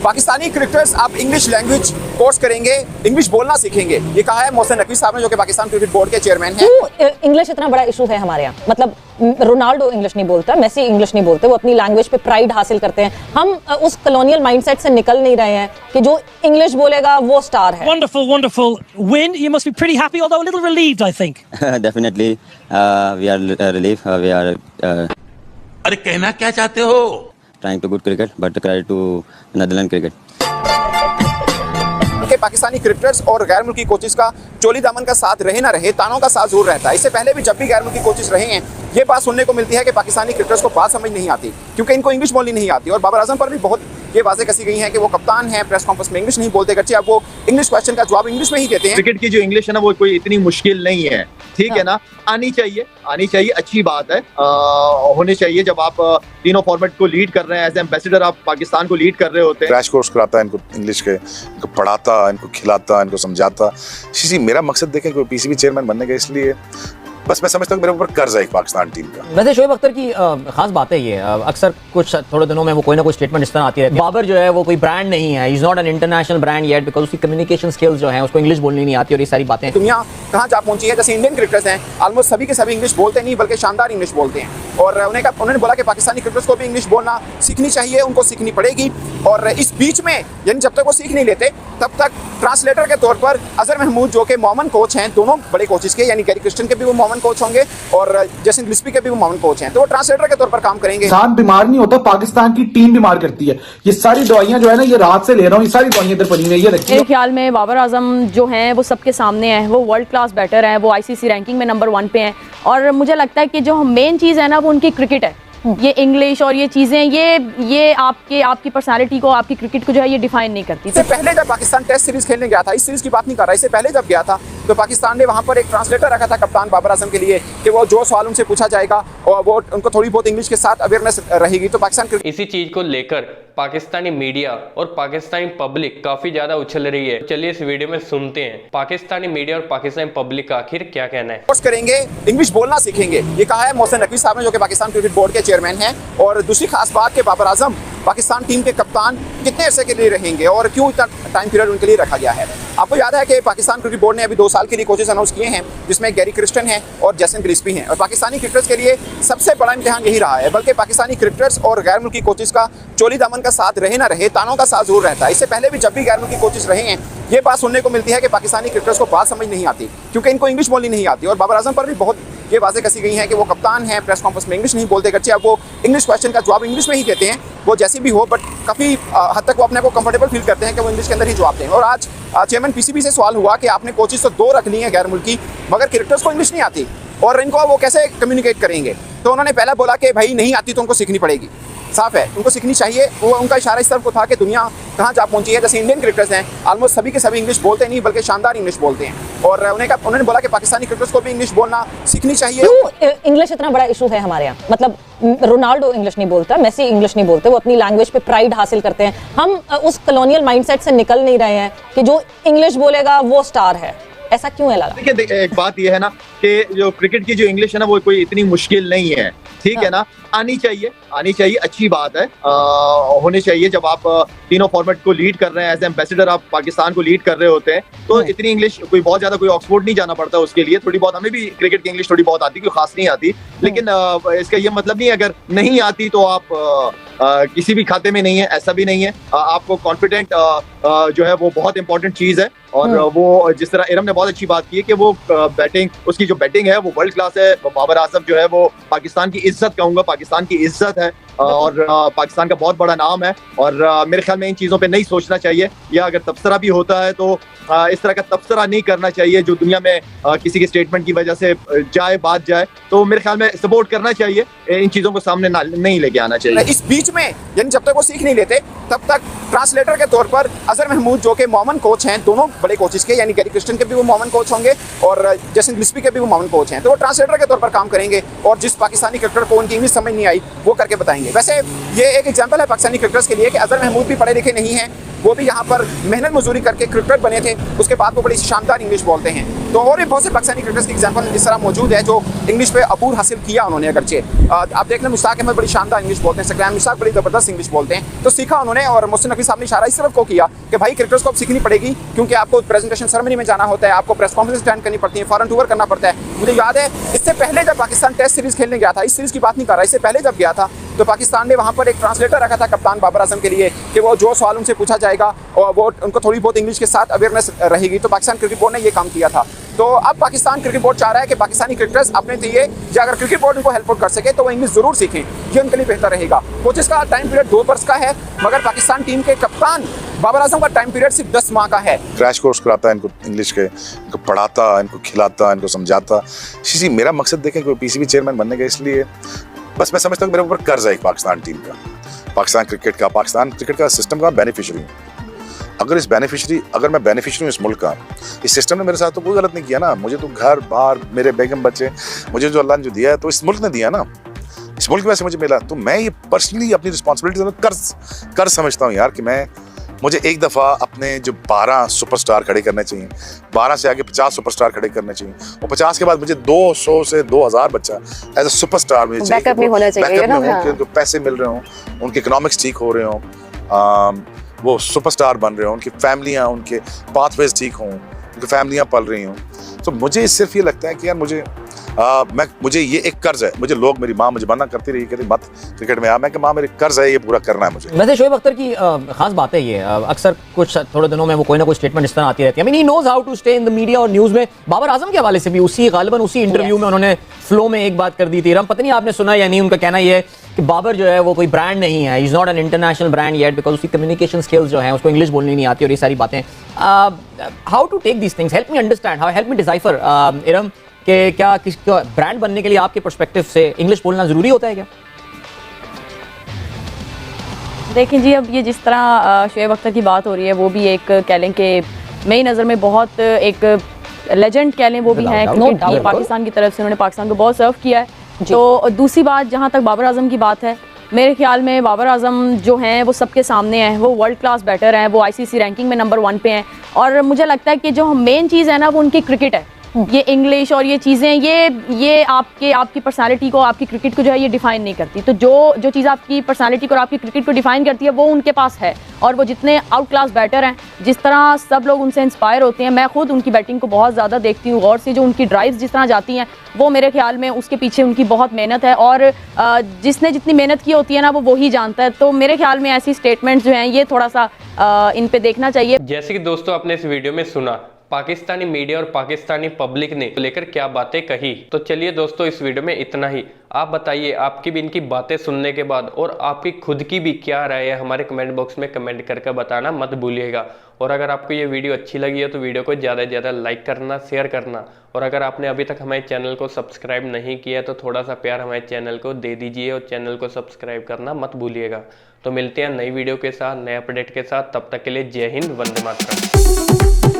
Pakistani cricketers अब English language course करेंगे, English बोलना सीखेंगे, ये कहा है मोहसिन नकवी साहब ने, जो कि पाकिस्तान क्रिकेट बोर्ड के चेयरमैन हैं। क्यों इंग्लिश इतना बड़ा इशू है हमारे यहाँ? मतलब रोनाल्डो इंग्लिश नहीं बोलता, मेसी इंग्लिश नहीं बोलते, वो अपनी लैंग्वेज पे प्राइड हासिल करते हैं। हम उस कॉलोनियल माइंडसेट से निकल नहीं रहे हैं कि जो इंग्लिश बोलेगा वो स्टार है। Wonderful, wonderful win. You must be pretty happy, although a little relieved, I think. Definitely, we are relieved. We are अरे कहना क्या चाहते हो? trying to good cricket, but credit to Netherlands cricket. के Pakistani cricketers और गैर मुल्की कोचेस का चोली दामन का साथ रहे ना रहे, तानों का साथ जरूर रहता है। इससे पहले भी जब भी गैर मुल्की कोचेस रहे हैं, ये बात सुनने को मिलती है कि पाकिस्तानी क्रिकेटर्स को बात समझ नहीं आती क्योंकि इनको इंग्लिश बोलनी नहीं आती। और बाबर आजम पर भी बहुत ये बातें कसी गई हैं कि वो कप्तान हैं, प्रेस कॉन्फ्रेंस में इंग्लिश नहीं बोलते, गर्चे अब वो इंग्लिश क्वेश्चन का जवाब इंग्लिश में ही देते हैं। क्रिकेट की जो इंग्लिश है ना, वो कोई इतनी मुश्किल नहीं है, ठीक है ना। आनी चाहिए, अच्छी बात है, होनी चाहिए। जब आप तीनों फॉर्मेट को लीड कर रहे हैं, एज एम्बेसडर आप पाकिस्तान को लीड कर रहे होते हैं। क्रैश कोर्स कराता है इनको इंग्लिश के, इनको पढ़ाता, इनको खिलाता, इनको समझाता। मेरा मकसद देखें कि पीसीबी चेयरमैन बनने का, इसलिए बस मैं समझता हूँ मेरे ऊपर कर्ज है एक पाकिस्तान टीम का। वैसे शोएब अख्तर की खास बात है ये, अक्सर कुछ थोड़े दिनों में वो कोई ना कोई स्टेटमेंट इस तरह आती रहती है। बाबर जो है वो कोई ब्रांड नहीं है, is not an international brand yet, because उसकी कम्युनिकेशन स्किल्स जो है, उसको इंग्लिश बोलनी नहीं आती और ये सारी बातें। दुनिया कहाँ जा पहुंची है, जैसे इंडियन क्रिकेटर्स हैं, ऑलमोस्ट सभी के सभी इंग्लिश बोलते नहीं बल्कि शानदार इंग्लिश बोलते हैं। और उन्होंने बोला कि पाकिस्तानी क्रिकेटर्स को भी इंग्लिश बोलना सीखनी चाहिए, उनको सीखनी पड़ेगी। और इस बीच में यानी जब तक वो सीख नहीं लेते तब तक ट्रांसलेटर के तौर पर अजहर महमूद, जो कि मोमन कोच हैं दोनों बड़े कोचेस के, यानी गैरी क्रिस्टन के भी वो मोमन कोच होंगे और जैसन गिल्स्पी के भी वो मोमन कोच हैं, तो वो ट्रांसलेटर के तौर पर काम करेंगे। इंसान बीमार नहीं होता, पाकिस्तान की टीम बीमार करती है। ये सारी दवाइयां जो है ना, ये रात से ले रहा हूँ, ये सारी दवाइयां इधर पड़ी हुई है, ये देखिए। मेरे ख्याल में बाबर आजम जो हैं वो सबके सामने हैं, वो वर्ल्ड क्लास बैटर हैं, वो आईसीसी रैंकिंग में नंबर 1 पे हैं। और मुझे लगता है कि जो मेन चीज़ है ना, वो उनकी क्रिकेट है। ये इंग्लिश और ये चीज़ें ये आपकी पर्सनालिटी को, आपकी क्रिकेट को जो है ये डिफाइन नहीं करती। इससे पहले जब पाकिस्तान टेस्ट सीरीज खेलने गया था, इस सीरीज की बात नहीं कर रहा, इससे पहले जब गया था तो पाकिस्तान ने वहाँ पर एक ट्रांसलेटर रखा था कप्तान बाबर आजम के लिए कि वो जो सवाल उनसे पूछा जाएगा और वो उनको थोड़ी बहुत इंग्लिश के साथ अवेयरनेस रहेगी। तो पाकिस्तान इसी चीज को लेकर पाकिस्तानी मीडिया और पाकिस्तानी पब्लिक काफी ज्यादा उछल रही है। चलिए इस वीडियो में सुनते हैं पाकिस्तानी मीडिया और पाकिस्तानी पब्लिक का आखिर क्या कहना है। कोर्स करेंगे, इंग्लिश बोलना सीखेंगे, ये कहा है मोहसिन नकवी साहब ने, जो कि पाकिस्तान क्रिकेट बोर्ड के चेयरमैन हैं। और दूसरी खास बात कि बाबर आजम पाकिस्तान टीम के कप्तान कितने अरसे के लिए रहेंगे और क्यों इतना टाइम पीरियड उनके लिए रखा गया है। आपको याद है कि पाकिस्तान क्रिकेट बोर्ड ने अभी 2 साल के लिए कोचेस अनाउंस किए हैं, जिसमें गैरी क्रिस्टन है और जैसन गिल्स्पी हैं। और पाकिस्तानी क्रिकेटर्स के लिए सबसे बड़ा इम्तिहान यही रहा है, बल्कि पाकिस्तानी क्रिकेटर्स और गैर मुल्की कोचेस का चोली दामन का साथ रहे ना रहे, तानों का साथ जरूर रहता है। इससे पहले भी जब भी गैर मुल्की कोचेस रहे हैं, ये बात सुनने को मिलती है कि पाकिस्तानी क्रिकेटर्स को बात समझ नहीं आती क्योंकि इनको इंग्लिश बोलनी नहीं आती। और बाबर आजम पर भी बहुत ये बातें कसी गई हैं कि वो कप्तान हैं, प्रेस कॉन्फ्रेंस में इंग्लिश नहीं बोलते, गर्चे अब वो इंग्लिश क्वेश्चन का जवाब इंग्लिश में ही देते हैं, वो जैसी भी हो, बट काफ़ी हद तक वो अपने को कंफर्टेबल फील करते हैं कि वो इंग्लिश के अंदर ही जवाब दें। और आज चेयरमैन पीसीबी से सवाल हुआ कि आपने कोचेस तो 2 रख ली हैं गैर मुल्की, मगर क्रिकेटर्स को इंग्लिश नहीं आती और इनको वो कैसे कम्युनिकेट करेंगे। तो उन्होंने पहला बोला कि भाई नहीं आती तो उनको सीखनी पड़ेगी, साफ है, उनको सीखनी चाहिए। वो उनका इशारा इस तरफ को था कि दुनिया कहाँ जा पहुंची है, जैसे इंडियन क्रिकेटर्स हैं, ऑलमोस्ट सभी के सभी इंग्लिश बोलते नहीं बल्कि शानदार इंग्लिश बोलते हैं। और उन्होंने बोला कि पाकिस्तानी क्रिकेटर्स को भी इंग्लिश बोलना सीखनी चाहिए। क्यों इंग्लिश इतना बड़ा इशू है हमारे यहाँ? मतलब रोनाल्डो इंग्लिश नहीं बोलता, मेसी इंग्लिश नहीं बोलते, वो अपनी लैंग्वेज पे प्राइड हासिल करते हैं। हम उस कॉलोनियल माइंडसेट से निकल नहीं रहे हैं कि जो इंग्लिश बोलेगा वो स्टार है। ऐसा क्यों है लगा? देखिए, एक बात यह है ना कि जो क्रिकेट की जो इंग्लिश है ना, वो कोई इतनी मुश्किल नहीं है, ठीक है ना। आनी चाहिए, अच्छी बात है, होनी चाहिए। जब आप तीनों फॉर्मेट को लीड कर रहे हैं, एज एम्बेसडर आप पाकिस्तान को लीड कर रहे होते हैं, तो इतनी इंग्लिश कोई बहुत ज्यादा कोई ऑक्सफोर्ड नहीं जाना पड़ता उसके लिए। थोड़ी बहुत हमें भी क्रिकेट की इंग्लिश थोड़ी बहुत आती, कोई खास नहीं आती, लेकिन इसका ये मतलब नहीं है अगर नहीं आती तो आप किसी भी खाते में नहीं है, ऐसा भी नहीं है। आपको कॉन्फिडेंट जो है वो बहुत इंपॉर्टेंट चीज है। और वो जिस तरह इरम ने बहुत अच्छी बात की है कि वो बैटिंग, उसकी जो बैटिंग है वो वर्ल्ड क्लास है। बाबर आजम जो है वो पाकिस्तान की इज्जत कहूंगा, पाकिस्तान की इज्जत है और पाकिस्तान का बहुत बड़ा नाम है। और मेरे ख्याल में इन चीज़ों पे नहीं सोचना चाहिए, या अगर तबसरा भी होता है तो इस तरह का तबसरा नहीं करना चाहिए जो दुनिया में किसी के स्टेटमेंट की वजह से बात जाए। तो मेरे ख्याल में सपोर्ट करना चाहिए, इन चीज़ों को सामने नहीं लेके आना चाहिए। इस बीच में यानी जब तक वो सीख नहीं लेते तब तक ट्रांसलेटर के तौर पर अजहर महमूद, जो कि मोमन कोच हैं दोनों बड़े कोचेस के, यानी गैरी क्रिस्टन के भी वो मोमन कोच होंगे और जैसन गिल्स्पी के भी वो मोमन कोच हैं, तो वो ट्रांसलेटर के तौर पर काम करेंगे और जिस पाकिस्तानी क्रिकेटर को उनकी इंग्लिश समझ नहीं आई वो करके बताएंगे। वैसे ये एक एग्जाम्पल है पाकिस्तानी क्रिकेटर्स के लिए कि अजहर महमूद भी पढ़े लिखे नहीं हैं, वो भी यहाँ पर मेहनत मजदूरी करके क्रिकेटर बने थे, उसके बाद वो बड़ी शानदार इंग्लिश बोलते हैं। तो और भी बहुत से पाकिस्तानी क्रिकेटर्स की एग्जाम्पल इस तरह मौजूद है जो इंग्लिश पे अबूर हासिल किया उन्होंने। अगरचे आप देख लें मुश्ताक अहमद बड़ी शानदार इंग्लिश बोलते हैं, सकलैन मुश्ताक बड़ी ज़बरदस्त इंग्लिश बोलते हैं, तो सीखा उन्होंने। और मोहसिन नकवी साहब ने इशारा इस तरफ को किया कि भाई क्रिकेटर्स को अब सीखनी पड़ेगी, क्योंकि आपको प्रेजेंटेशन सेरेमनी में जाना होता है, आपको प्रेस कॉन्फ्रेंस अटेंड करनी पड़ती है, फॉरेन टूर करना पड़ता है। मुझे याद है इससे पहले जब पाकिस्तान टेस्ट सीरीज खेलने गया था, इस सीरीज की बात नहीं कर रहा, इससे पहले जब गया था तो पाकिस्तान ने वहाँ पर एक ट्रांसलेटर रखा था कप्तान बाबर आजम के लिए कि वो जो सवाल उनसे पूछा जाएगा और वो उनको थोड़ी बहुत इंग्लिश के साथ अवेयरनेस रहेगी। तो पाकिस्तान क्रिकेट बोर्ड ने ये काम किया था। तो अब पाकिस्तान क्रिकेट बोर्ड चाह रहा है कि पाकिस्तानी क्रिकेटर्स अपने लिए या अगर क्रिकेट बोर्ड उनको हेल्प कर सके तो वो इंग्लिश जरूर सीखें, ये उनके लिए बेहतर रहेगा। कोचेस का टाइम पीरियड 2 वर्ष का है, मगर पाकिस्तान टीम के कप्तान बाबर आजम का टाइम पीरियड सिर्फ 10 माह का है। क्रैश कोर्स कराता है इनको इंग्लिश के, इनको पढ़ाता, इनको खिलाता, इनको समझाता। जी मेरा मकसद देखें कोई पीसीबी चेयरमैन बनने का, इसलिए बस मैं समझता हूँ मेरे ऊपर कर्ज है एक पाकिस्तान टीम का, पाकिस्तान क्रिकेट का सिस्टम का बेनिफिशियरी हूँ। अगर मैं बेनिफिशियरी हूँ इस मुल्क का, इस सिस्टम ने मेरे साथ तो कोई गलत नहीं किया ना। मुझे तो घर बार, मेरे बेगम बच्चे, मुझे जो अल्लाह ने जो दिया है तो इस मुल्क ने दिया ना, इस मुल्क में से मुझे मिला। तो मैं ये पर्सनली अपनी रिस्पॉन्सिबिलिटी कर्ज समझता हूँ यार कि मुझे एक दफ़ा अपने जो 12 सुपरस्टार खड़े करने चाहिए, 12 से आगे 50 सुपरस्टार खड़े करने चाहिए, और 50 के बाद मुझे 200 से 2000 बच्चा एज अ सुपरस्टार मुझे चाहिए। बैकअप में होना चाहिए ना, हाँ। उनको पैसे मिल रहे हों, उनके इकोनॉमिक्स ठीक हो रहे हों, वो सुपरस्टार बन रहे हों, उनकी फैमिलियाँ, उनके पाथवेज ठीक हों, उनकी फैमिलियाँ पल रही हों। तो मुझे सिर्फ ये लगता है कि यार मुझे ये एक कर्ज है। मुझे लोग, मेरी माँ मुझे मना करती रही, कहती मत क्रिकेट में आ, मैं कि माँ मेरे कर्ज है, ये पूरा करना है मुझे। वैसे शोएब अख्तर की खास बात है ये, अक्सर कुछ थोड़े दिनों में वो कोई ना कोई स्टेटमेंट इस तरह आती रहती है। I mean he knows how to stay in the media और न्यूज़ में। बाबर आजम के हवाले से भी गालिबन उसी इंटरव्यू में उन्होंने फ्लो में एक बात कर दी थी। रम पता नहीं आपने सुना या नहीं, उनका कहना ये है कि बाबर जो है वो कोई ब्रांड नहीं है, is not an international brand yet, because उसकी कम्युनिकेशन स्किल्स जो है, उसको इंग्लिश बोलनी नहीं आती और ये सारी बातें। How to take these things, help me understand, help me decipher इरम, कि क्या किसी ब्रांड बनने के लिए आपके पर्सपेक्टिव से इंग्लिश बोलना ज़रूरी होता है क्या? देखें जी, अब ये जिस तरह शोएब अख्तर की बात हो रही है, वो भी एक कह लें कि मेरी नज़र में बहुत एक लेजेंड कह लें वो भी हैं, क्योंकि पाकिस्तान की तरफ से उन्होंने पाकिस्तान को बहुत सर्व किया है। तो दूसरी बात, जहाँ तक बाबर आजम की बात है, मेरे ख्याल में बाबर आजम जो हैं वो सबके सामने हैं, वो वर्ल्ड क्लास बैटर हैं, वो आईसीसी रैंकिंग में नंबर 1 पे हैं। और मुझे लगता है कि जो मेन चीज़ है ना वो उनकी क्रिकेट है। ये इंग्लिश और ये चीज़ें ये आपकी पर्सनालिटी को, आपकी क्रिकेट को जो है ये डिफाइन नहीं करती। तो जो चीज़ आपकी पर्सनालिटी को और आपकी क्रिकेट को डिफाइन करती है वो उनके पास है। और वो जितने आउट क्लास बैटर हैं, जिस तरह सब लोग उनसे इंस्पायर होते हैं, मैं खुद उनकी बैटिंग को बहुत ज़्यादा देखती हूँ गौर से। जो उनकी ड्राइव्स जिस तरह जाती हैं, वो मेरे ख्याल में उसके पीछे उनकी बहुत मेहनत है, और जिसने जितनी मेहनत की होती है ना वो वही जानता है। तो मेरे ख्याल में ऐसी स्टेटमेंट्स जो हैं ये थोड़ा सा इन पे देखना चाहिए। जैसे कि दोस्तों आपने इस वीडियो में सुना, पाकिस्तानी मीडिया और पाकिस्तानी पब्लिक ने लेकर क्या बातें कही। तो चलिए दोस्तों, इस वीडियो में इतना ही। आप बताइए आपकी भी इनकी बातें सुनने के बाद और आपकी खुद की भी क्या राय है, हमारे कमेंट बॉक्स में कमेंट करके बताना मत भूलिएगा। और अगर आपको ये वीडियो अच्छी लगी है तो वीडियो को ज़्यादा से ज़्यादा लाइक करना, शेयर करना, और अगर आपने अभी तक हमारे चैनल को सब्सक्राइब नहीं किया है तो थोड़ा सा प्यार हमारे चैनल को दे दीजिए और चैनल को सब्सक्राइब करना मत भूलिएगा। तो मिलते हैं नई वीडियो के साथ, नए अपडेट के साथ। तब तक के लिए जय हिंद, वंदे मातरम।